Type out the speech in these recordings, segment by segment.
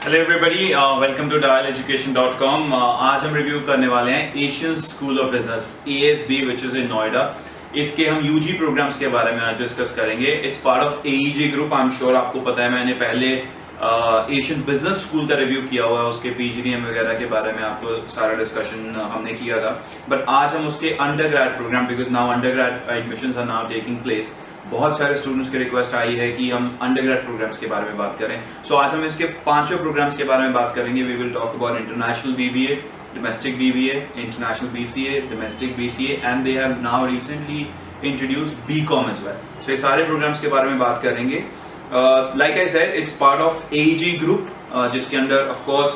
Hello everybody, welcome to dialeducation.com। आज हम review करने वाले हैं Asian school of business ASB which is in Noida. इसके हम यूजी प्रोग्राम्स के बारे में आज डिस्कस करेंगे। It's part of AEG group. I am sure आपको पता है, मैंने पहले एशियन बिजनेस स्कूल का रिव्यू किया हुआ है, उसके PGDM वगैरह के बारे में आपको सारा डिस्कशन हमने किया था। बट आज हम उसके under grade program, because now under grade admissions are now taking place, बहुत सारे स्टूडेंट्स की रिक्वेस्ट आई है कि हम अंडरग्रेड प्रोग्राम्स के बारे में बात करें। सो आज हम इसके पांचों प्रोग्राम्स के बारे में बात करेंगे। We will talk about international BBA, domestic BBA, international BCA, domestic BCA, and they have now recently introduced BCom as well. So ये सारे प्रोग्राम्स के बारे में बात करेंगे। Like I said, it's part of AEG group, जिसके अंदर of course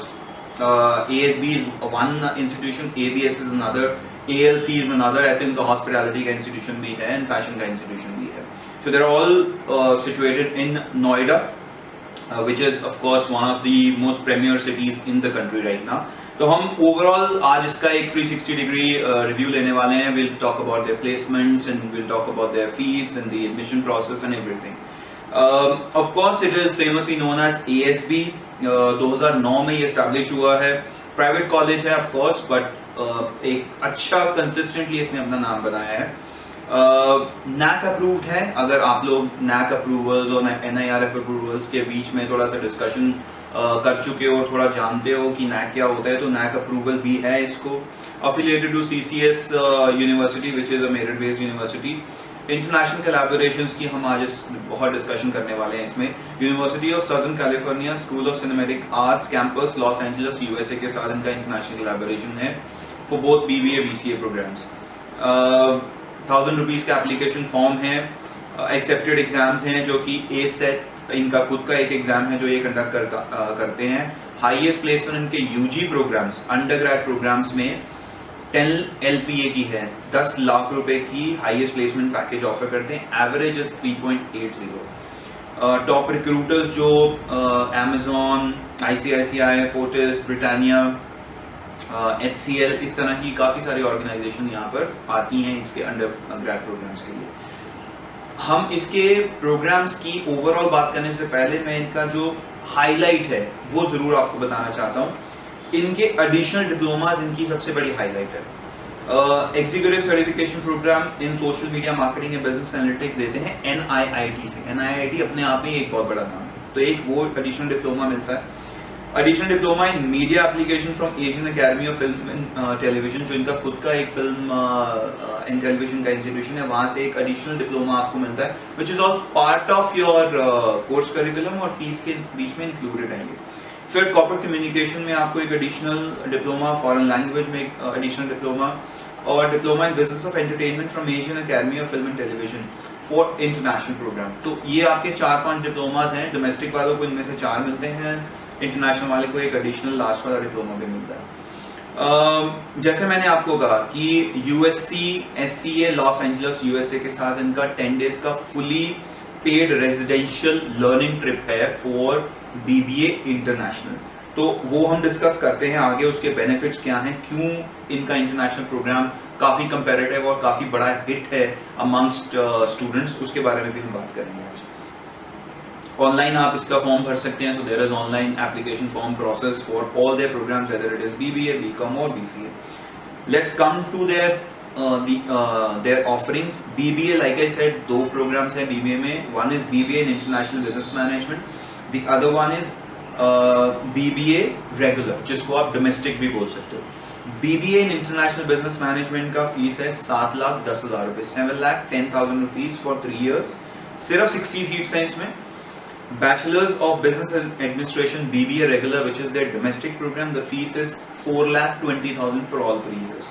ASB is one institution, ABS is another, ALC is another, ऐसे उनका hospitality का institution भी है and fashion का institution भी है। So they're all situated in Noida, which is of course one of the most premier cities in the country right now. तो हम overall आज इसका एक 360 degree review लेने वाले हैं। We'll talk about their placements and we'll talk about their fees and the admission process and everything. Of course it is famously known as ASB। 2009 में ये establish हुआ है। Private college है of course, but एक अच्छा consistently इसने अपना नाम बनाया है। NAC अप्रूव्ड है। अगर आप लोग NAC अप्रूवल्स और NIRF अप्रूवल्स के बीच में थोड़ा सा डिस्कशन कर चुके हो, थोड़ा जानते हो कि NAC क्या होता है, तो NAC अप्रूवल भी है इसको। Affiliated to CCS university which is a merit based university. International collaborations की हम आज बहुत डिस्कशन करने वाले हैं इसमें। University of southern California school of cinematic arts campus Los Angeles USA के साथ इनका इंटरनेशनल कोलैबोरेशन है for both BBA BCA programs. 1000 rupees का एप्लीकेशन फॉर्म है। एक्सेप्टेड एग्जाम्स हैं जो कि ASET इनका खुद का एक एग्जाम है जो ये कंडक्ट करते हैं। हाईएस्ट प्लेसमेंट इनके UG प्रोग्राम्स, अंडरग्रेड प्रोग्राम्स में 10 LPA की है, 10 लाख रुपए की हाईएस्ट प्लेसमेंट पैकेज ऑफर करते हैं। Average is 3.80। टॉप रिक्रूटर्स जो Amazon, ICICI, Fortis, Britannia, HCL, इस तरह की काफ़ी सारी ऑर्गेनाइजेशन यहाँ पर आती हैं इसके अंडर ग्रेड प्रोग्राम्स के लिए। हम इसके प्रोग्राम्स की ओवरऑल बात करने से पहले मैं इनका जो हाईलाइट है वो ज़रूर आपको बताना चाहता हूँ। इनके एडिशनल डिप्लोमास इनकी सबसे बड़ी हाईलाइट है। Executive certification program in social media marketing and business analytics देते हैं NIIT से। NIIT अपने आप में एक बहुत बड़ा नाम है, तो एक वो एडिशनल डिप्लोमा मिलता है। Additional diploma in media application from Asian academy of film and television, जो इनका खुद का एक फिल्म एंड टेलीविजन का इंस्टीट्यूशन है, वहाँ से एक एडिशनल डिप्लोमा आपको मिलता है which is all part of your course curriculum और फीस के बीच में इंक्लूडेड है ये। फिर कॉर्पोरेट कम्युनिकेशन में आपको एक एडिशनल डिप्लोमा, फॉरेन लैंग्वेज में एक एडिशनल डिप्लोमा, और diploma in business of entertainment from Asian academy of film and television for international program. तो ये आपके 4-5 डिप्लोमास हैं। डोमेस्टिक वालों को इनमें से 4 मिलते हैं, इंटरनेशनल वाले को एक एडिशनल लास्ट वाला डिप्लोमा भी मिलता है। जैसे मैंने आपको कहा कि USC SCA loss Angeles USA के साथ इनका 10 डेज का fully paid residential learning trip है फॉर BBA इंटरनेशनल। तो वो हम डिस्कस करते हैं आगे, उसके बेनिफिट्स क्या हैं, क्यों इनका इंटरनेशनल प्रोग्राम काफ़ी कंपैरेटिव और काफ़ी बड़ा हिट है अमंगस्ट स्टूडेंट्स, उसके बारे में भी हम बात करेंगे आज। ऑनलाइन आप इसका फॉर्म भर सकते हैं। So there is online application form process for all their programs whether it is BBA, BCom और BCA। Let's come to their offerings. BBA, like I said, 2 programs हैं BBA में। One is BBA in international business management, the other one is BBA regular, जिसको आप domestic भी बोल सकते हो। BBA in international business management का fees है 7,10,000 रुपये, 7,10,000 रुपीज फॉर 3 years। सिर्फ 60 सीट्स हैं इसमें। Bachelors of Business Administration BBA regular, which is their domestic program, the fees is 4,20,000 for all 3 years.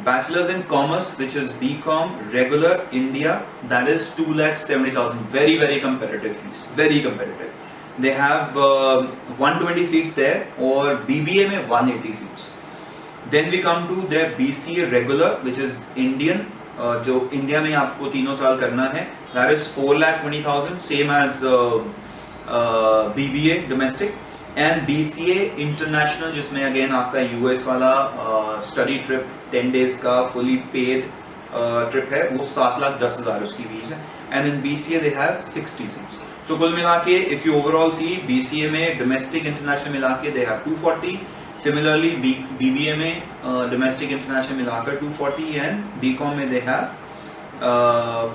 Bachelors in Commerce, which is BCom regular India, that is 2,70,000. Very very competitive fees, very competitive. They have 120 seats there, और BBA में 180 seats. Then we come to their BCA regular, which is Indian, जो India में आपको 3 साल करना है, that is 4,20,000, same as BBA domestic, and BCA international, जिसमें again आपका US वाला स्टडी ट्रिप 10 डेज का फुली पेड ट्रिप है, वो 7,10,000 उसकी फीस है। and in BCA they have 60 seats. So कुल मिला के if you overall see BCA में domestic international मिला के they have 240, similarly BBA में domestic international मिलाकर 240 and BCom में they have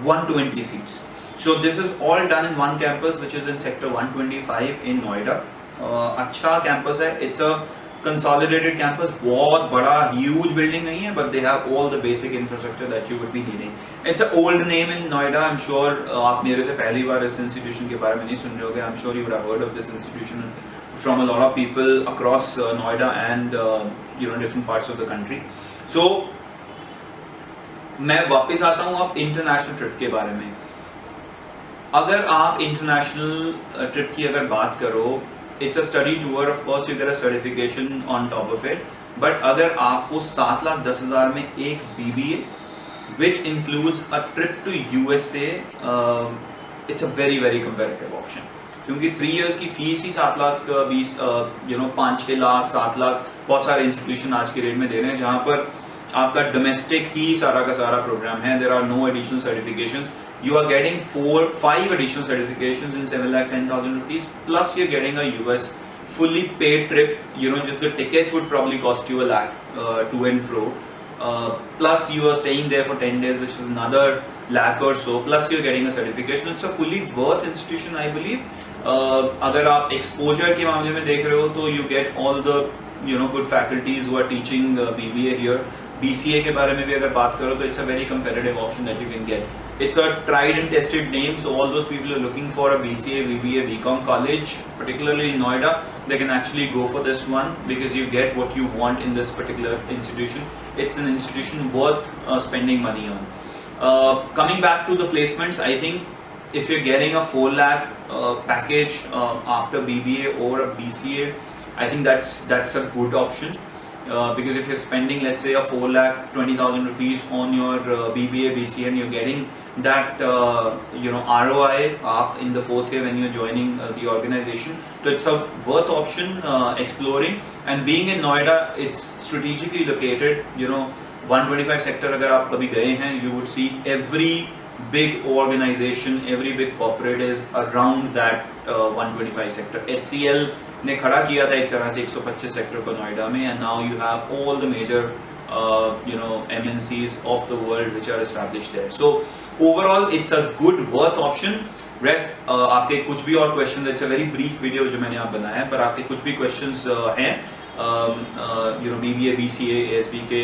120 seats. So this is all done in one campus which is in sector 125 in Noida. अच्छा campus है, it's a consolidated campus, बहुत बड़ा huge building नहीं है, but they have all the basic infrastructure that you would be needing. It's an old name in Noida. I'm sure आप मेरे से पहली बार इस institution के बारे में नहीं सुन रहे होंगे. I'm sure you would have heard of this institution from a lot of people across Noida and different parts of the country. So मैं वापस आता हूँ अब international trip के बारे में. अगर आप international trip की अगर बात करो, it's a study tour, of course you get a certification on top of it, but अगर आपको 7,10,000 में एक BBA which includes a trip to USA, it's a very very competitive option, क्योंकि 3 years की फीस ही 7,20,000 5-6 लाख 7 लाख बहुत सारे इंस्टीट्यूशन आज की रेट में दे रहे हैं, जहाँ पर आपका डोमेस्टिक ही सारा का सारा प्रोग्राम है. There are no additional certifications. You are getting 4-5 additional certifications in 7,10,000 rupees, plus you're getting a US fully paid trip. Just the tickets would probably cost you 1 lakh to and fro. Plus you are staying there for 10 days, which is another lakh or so. Plus you're getting a certification. It's a fully worth institution, I believe. अगर आप exposure के मामले में देख रहे हो तो you get all the good faculties who are teaching BBA here. BCA के बारे में भी अगर बात करो तो it's a very competitive option that you can get. It's a tried and tested name, so all those people who are looking for a BCA, BBA, BCom college, particularly in Noida, they can actually go for this one because you get what you want in this particular institution. It's an institution worth spending money on. Coming back to the placements, I think if you're getting a 4 lakh package after BBA or a BCA, I think that's a good option. Because if you're spending, let's say, a 4,20,000 rupees on your BBA, BCA, and you're getting that ROI up in the 4th year when you're joining the organization, so it's a worth option exploring. And being in Noida, it's strategically located. 125 sector अगर आप कभी गए हैं, you would see every big organization, every big corporate is around that 125 sector. HCL ने खड़ा किया था एक तरह से 125 सेक्टर को नोएडा में, and now you have all the major MNCs of the world which are established there. So overall it's a good worth option. Rest आपके कुछ भी और questions, it's a very brief video जो मैंने आप बनाया है, पर आपके कुछ भी questions हैं BBA, BCA, ASB के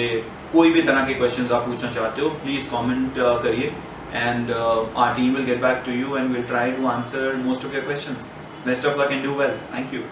कोई भी तरह के questions आप पूछना चाहते हो, please comment करिए, and our team will get back to you and we'll try to answer most of your questions. Best of luck and do well. Thank you.